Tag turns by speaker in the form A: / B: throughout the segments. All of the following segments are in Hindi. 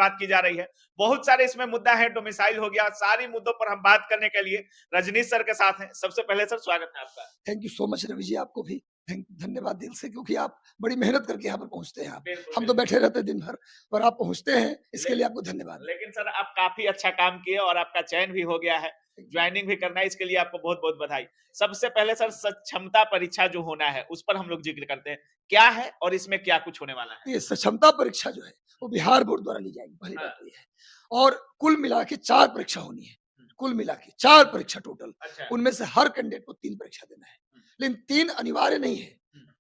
A: बात की जा रही है। बहुत सारे इसमें मुद्दा है, डोमिसाइल हो गया, सारी मुद्दों पर हम बात करने के लिए रजनीश सर के साथ हैं। सबसे पहले सर स्वागत है आपका।
B: Thank you so much Ravi ji, आपको भी धन्यवाद दिल से, क्योंकि आप बड़ी मेहनत करके यहाँ पर पहुँचते हैं। हम तो बैठे रहते हैं दिन भर, और आप पहुँचते हैं, इसके लिए आपको धन्यवाद।
A: लेकिन सर आप काफी अच्छा काम किए और आपका चयन भी हो गया है, ज्वाइनिंग भी करना है, इसके लिए आपको बहुत बहुत बधाई। सबसे पहले सर सक्षमता परीक्षा जो होना है उस पर हम लोग जिक्र करते हैं, क्या है और इसमें क्या कुछ होने वाला है?
B: ये सक्षमता परीक्षा जो है वो बिहार बोर्ड द्वारा ली जाएगी, पहली बात तो ये है। और कुल मिला के 4 परीक्षा होनी है, कुल मिला के 4 परीक्षा टोटल।
A: अच्छा।
B: उनमें से हर कैंडिडेट को 3 परीक्षा देना है, लेकिन 3 अनिवार्य नहीं है,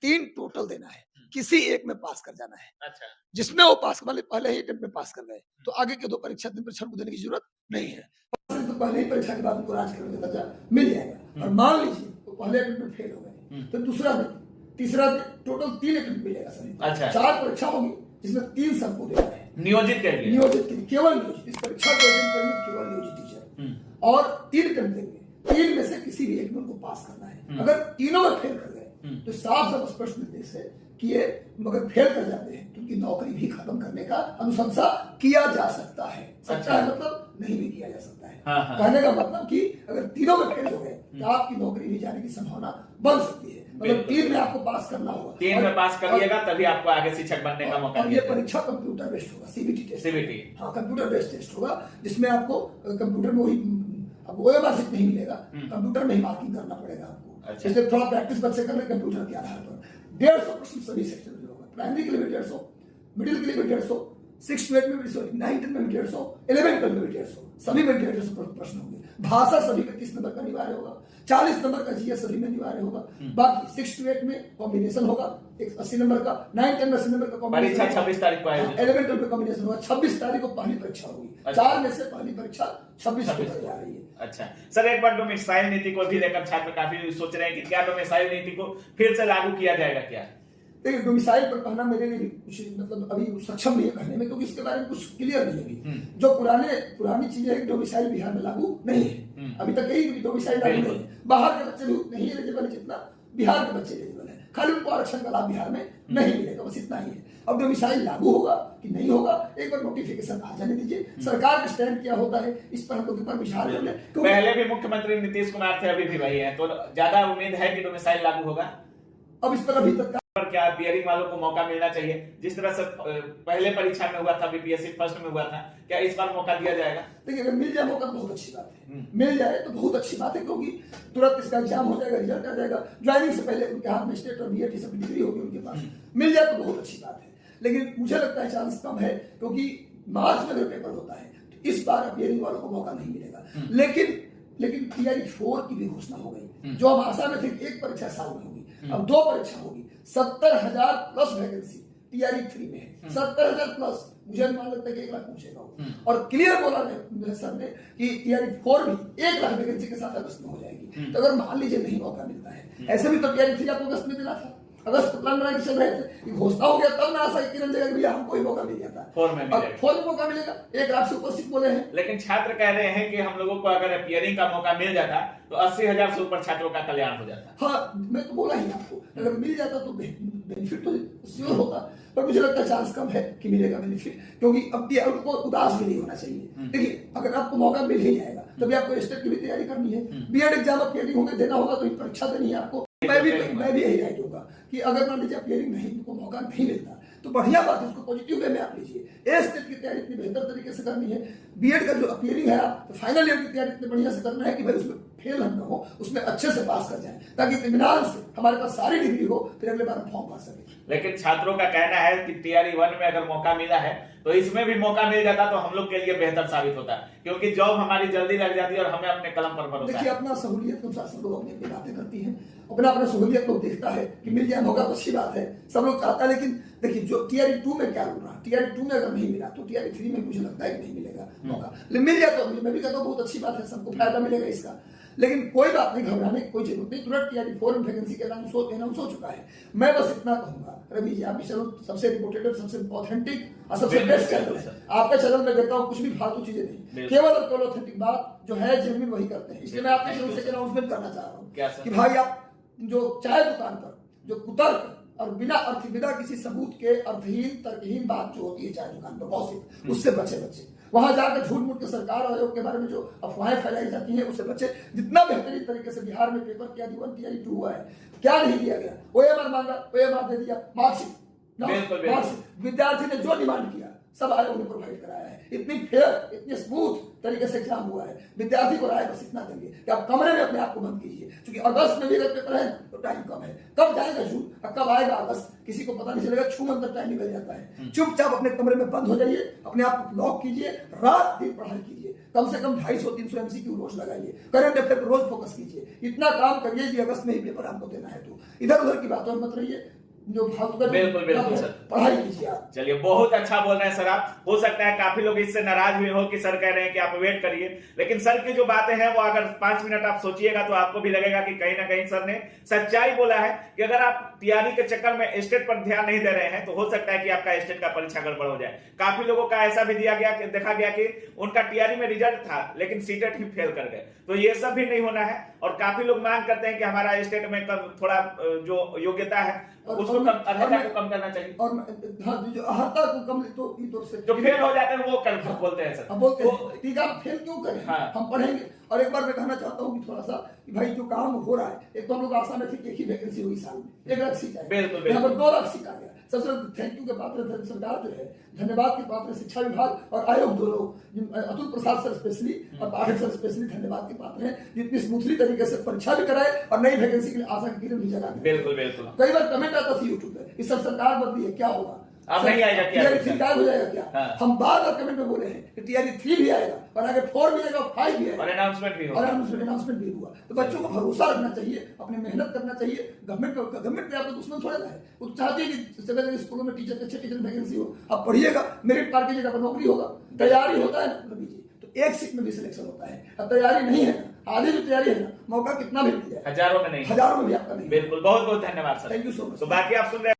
B: 3 टोटल देना है, किसी एक में पास कर जाना है।
A: अच्छा। जिसमें
B: जिसमें वो पास मतलब पहले ही अटेम्प्ट में पास कर गए तो आगे के 2 परीक्षा 3 परीक्षा को देने की जरूरत नहीं है। तो पहले ही परीक्षा के बाद उनको राज करने का दर्जा मिल जाएगा। और मान लीजिए तो पहले अटेम्प्ट में फेल हो गए तो दूसरा में, तीसरा टोटल 3 अटेम्प्ट मिलेगा सर।
A: अच्छा।
B: 4 परीक्षा होगी जिसमें 3 सबको देना है,
A: नियोजित के लिए,
B: नियोजित के लिए, केवल नियोजित। इस परीक्षा को अटेम्प्ट करेंगे केवल नियोजित टीचर, और 3 अटेम्प्ट देंगे, 3 में से किसी भी एक में उनको पास करना है। अगर तीनों में फेल कर गए तो साफ साफ स्पष्ट निर्देश है कि ये मगर फेल कर जाते हैं तो उनकी नौकरी भी खत्म करने का अनुशंसा किया जा सकता है। सकता है मतलब नहीं भी किया जा सकता है। कहने का मतलब कि अगर तीनों में फेल हो गए तो आपकी नौकरी भी जाने की संभावना बन सकती है। मतलब 3 में आपको पास करना होगा,
A: 3 में पास करिएगा तभी आपको आगे शिक्षक बनने का मौका
B: मिलेगा। ये परीक्षा कंप्यूटर बेस्ड होगा, सीबीटी टेस्ट। हाँ, कंप्यूटर बेस्ड टेस्ट होगा, जिसमें आपको कंप्यूटर में वही आपको मार्क्स नहीं मिलेगा, कंप्यूटर में ही मार्किंग करना पड़ेगा आपको। इसलिए थोड़ा प्रैक्टिस बच्चे कर रहे कंप्यूटर के आधार पर। 150 प्रश्न सभी सेक्शन में होगा, प्राइमरी के लिए 150, मिडिल के लिए 150, 6 to 8 में 150, 9 10 में 150, 11 12 में 150, सभी में 150 प्रश्न होंगे। भाषा सभी में 30 नंबर का अनिवार्य होगा, 40 नंबर का जीएस सभी में अनिवार्य होगा। बाकी 6 to 8 में कॉम्बिनेशन होगा, 80 नंबर का, 9 10 में 80 नंबर का कॉम्बिनेशन। परीक्षा 26 तारीख को आएगी, 11 12 में कॉम्बिनेशन होगा। 26 तारीख को पहली परीक्षा होगी। 4 में से पहली परीक्षा 26 को जा रही है।
A: अच्छा सर, एक बार डोमिसाइल नीति को भी लेकर छात्र काफी सोच रहे हैं कि क्या डोमिसाइल नीति को फिर से लागू किया जाएगा क्या?
B: देखिए, डोमिसाइल पर कहना मेरे लिए कुछ मतलब अभी सक्षम नहीं है कहने में, क्योंकि इसके बारे में कुछ क्लियर नहीं है। जो पुरानी चीजें है, डोमिसाइल बिहार में लागू नहीं है अभी तक, कहीं डोमिसाइल लागू नहीं है। बाहर के बच्चे भी उतने ही एलिजिबल है जितना बिहार के बच्चे एलिजिबल है, खाली उनको आरक्षण का लाभ बिहार में नहीं मिलेगा, बस इतना ही है। अब डोमिसाइल लागू होगा कि नहीं होगा, एक बार नोटिफिकेशन आ जाने दीजिए, सरकार का स्टैंड क्या होता है इस पर हम लोग विचार कर ले।
A: पहले भी मुख्यमंत्री नीतीश कुमार थे, अभी भी वही है, तो ज्यादा उम्मीद है कि डोमिसाइल लागू होगा।
B: अब इस पर अभी तक
A: क्या पियरिंग वालों को मौका मिलना चाहिए, जिस तरह से पहले परीक्षा में हुआ था, बीपीएससी फर्स्ट में हुआ था, क्या इस बार मौका दिया जाएगा?
B: देखिए, अगर मिल जाए मौका तो बहुत अच्छी बात है, मिल जाए तो बहुत अच्छी बात है, क्योंकि तुरंत इसका एग्जाम हो जाएगा, रिजल्ट आ जाएगा, ज्वाइनिंग से पहले उनके हाथ में स्टेट और बीएड सब डिग्री होगी उनके पास, मिल जाए तो बहुत अच्छी बात है। लेकिन मुझे लगता है चांस कम है, क्योंकि मार्च में अगर पेपर होता है तो इस बार पियरिंग वालों को मौका नहीं मिलेगा। लेकिन टीआरई 4 की भी घोषणा हो गई, जो हम आशा में थे 1 परीक्षा साल में होगी, अब 2 परीक्षा होगी। 70,000 प्लस वैकेंसी टीआरई 3 में है, 70,000 प्लस। मुझे मान लगता है कि 1 लाख पूछेगा, और क्लियर बोला सर ने कि टीआरई 4 भी 1 लाख वैकेंसी के साथ अगस्त में हो जाएगी। तो अगर मान लीजिए नहीं मौका मिलता है, ऐसे भी तो टीआरई 3 आपको अगस्त में देना था, अगस्त प्लान बना के चल रहे थे, घोषणा हो गया तब ना आशा किरण जगह भैया हमको ही मौका मिल जाता है।
A: 4 में
B: मौका मिलेगा, 1 लाख से ऊपर सीट बोले हैं।
A: लेकिन छात्र कह रहे हैं कि हम लोगों को अगर पियरिंग का मौका मिल जाता तो 80,000 से ऊपर छात्रों का कल्याण हो जाता।
B: हाँ, मैं तो बोला ही आपको, अगर मिल जाता तो बेनिफिट तो श्योर होता, पर मुझे लगता है चांस कम है कि मिलेगा बेनिफिट, क्योंकि अब भी उनको उदास भी नहीं होना चाहिए। देखिए, अगर आपको मौका मिल ही जाएगा तभी आपको स्टेट की भी तैयारी करनी है, बीएड एग्जाम अब पियरिंग होकर देना होगा, तो परीक्षा देनी है आपको। मैं भी यही राइट होगा कि अगर मान लीजिए पियरिंग नहीं, उनको मौका नहीं मिलता तो बढ़िया बात है, उसको पॉजिटिव वे में आप लीजिए। ए स्टेट की तैयारी इतनी बेहतर तरीके से करनी है, बीएड का जो अपियरिंग है आप तो फाइनल ईयर की तैयारी इतनी बढ़िया से करना है कि भाई उसमें फेल हम ना हो, उसमें अच्छे से पास कर जाए, ताकि इत्मीनान से हमारे पास सारी डिग्री हो, फिर अगले बार हम फॉर्म भर सके।
A: लेकिन छात्रों का कहना है कि टीआरई 1 में अगर मौका मिला है तो इसमें भी मौका मिल जाता तो हम लोग के लिए बेहतर साबित होता, क्योंकि जॉब हमारी जल्दी लग जाती है और हमें अपने कलम पर भरोसा है।
B: देखिए, अपना सहूलियत के अनुसार सब लोग अपनी बातें करती हैं, अपना सहूलियत लोग देखता है कि मिल जाए मौका तो अच्छी बात है, सब लोग चाहता है। लेकिन देखिए, जो टीआरई 2 में क्या हो रहा है, टीआरई 2 में अगर नहीं मिला तो टीआरई 3 में मुझे लगता है कि नहीं मिलेगा मौका। लेकिन मिल जाए तो मैं भी कहता हूँ बहुत अच्छी बात है, सबको फायदा मिलेगा इसका। लेकिन कोई बात नहीं, घबराने की कोई जरूरत नहीं, तुरंत टीआरई 4 में वैकेंसी का अनाउंस हो चुका है। मैं बस इतना कहूंगा, रवि जी, आप सबसे रिपोर्टेड, सबसे ऑथेंटिक और सबसे बेस्ट चैनल है, आपका चैनल में देखता हूँ, कुछ भी फालतू चीजें नहीं, केवल और केवल ऑथेंटिक बात जो है जेन्युइन वही करते हैं। इसलिए मैं आपके चैनल से अनाउंसमेंट करना चाह रहा हूँ कि भाई आप जो चाय दुकान पर जो कुतर्क और बिना किसी सबूत के अर्थहीन तर्कहीन बात जो होती है चाय दुकान पर गॉसिप, उससे बचे वहां जाकर झूठ मूठ के सरकार और आयोग के बारे में जो अफवाहें फैलाई जाती हैं उससे बचे। जितना बेहतरीन तरीके से बिहार में पेपर टीआरई 1 टीआरई 2 हुआ है, क्या नहीं दिया गया, ओएमआर मांगा, ओएमआर दे दिया, मार्कशीट विद्यार्थी ने जो डिमांड किया सब आयोग ने प्रोवाइड कराया है। इतनी फेयर, इतनी स्मूथ तरीके से एग्जाम हुआ है। विद्यार्थी को राय बस इतना देंगे कि आप कमरे में अपने आप को बंद कीजिए, क्योंकि अगस्त में भी अगर पेपर है तो टाइम कम है। कब जाएगा जून और कब आएगा अगस्त किसी को पता नहीं चलेगा, छूमंतर तक टाइम निकल जाता है। चुपचाप अपने कमरे में बंद हो जाइए, अपने आप को लॉक कीजिए, रात दिन पढ़ाई कीजिए, कम से कम 250-300 MCQ रोज लगाइए, करंट अफेयर रोज फोकस कीजिए। इतना काम करिए कि अगस्त में ही पेपर आपको देना है। तो इधर उधर की बातों में मत रहिए, जो
A: बिल्कुल सर,
B: पढ़ाई कीजिए आप।
A: चलिए, बहुत अच्छा बोल रहे हैं सर आप। हो सकता है काफी लोग इससे नाराज भी हो कि सर कह रहे हैं कि आप वेट करिए, लेकिन सर की जो बातें हैं वो अगर 5 मिनट आप सोचिएगा तो आपको भी लगेगा कि कहीं ना कहीं सर ने सच्चाई बोला है कि अगर आप तैयारी के चक्कर में स्टेट पर ध्यान नहीं दे रहे हैं तो हो सकता है कि आपका स्टेट का परीक्षा गड़बड़ हो जाए। काफी लोगों का ऐसा भी देखा गया कि उनका तैयारी में रिजल्ट था लेकिन सीटेट ही फेल कर गए। तो ये सब भी नहीं होना है। और काफी लोग मांग करते हैं कि हमारा स्टेट में थोड़ा जो योग्यता है उसको कम करना चाहिए, और
B: जो अर्हता को कम, तो
A: जो फेल हो जाते हैं वो बोलते हैं सर,
B: बोलते हैं ठीक है आप फेल क्यों करें, हम पढ़ेंगे। और एक बार मैं कहना चाहता हूँ कि थोड़ा सा कि भाई जो काम हो रहा है, एक तो हम लोग आशा में थे कि एक ही वैकेंसी हुई साल में, 1 लाख सीट आई, यहाँ पर 2 लाख सीट आ गया। सबसे थैंक यू के पात्र सरकार जो है, धन्यवाद के पात्र शिक्षा विभाग और आयोग दोनों, अतुल प्रसाद सर स्पेशली और पाठक सर स्पेशली धन्यवाद के पात्र हैं, जितनी स्मूथली तरीके से परीक्षा भी कराए और नई वैकेंसी के लिए आशा की किरण भी जगा।
A: बिल्कुल।
B: कई बार कमेंट आता था यूट्यूब पे कि सर सरकार बदली है क्या होगा,
A: अब नहीं आएगा क्या,
B: टीआरई 3 हो जाएगा क्या? हम बार बार कमेंट में बोले हैं कि टीआरई 3 भी आएगा और अगर 4 भी आएगा, 5 भी आएगा,
A: और अनाउंसमेंट भी
B: हुआ। तो बच्चों को भरोसा रखना चाहिए, अपने मेहनत करना चाहिए। गवर्नमेंट पे आपको दुश्मन थोड़ा है, वो चाहती है कि जगह स्कूलों में टीचर अच्छे टीचर वैकेंसी हो, आप पढ़िएगा, मेरिट पार कीजिएगा, नौकरी होगा। तैयारी होता है ना तो 1 सीट में भी सिलेक्शन होता है। अब तैयारी नहीं है ना, आधी जो तैयारी है ना, मौका कितना भी मिल जाए,
A: हजारों में नहीं,
B: हजारों में भी आपका नहीं।
A: बिल्कुल, बहुत बहुत धन्यवाद sir,
B: thank you so much.
A: तो बाकी आप सुन रहे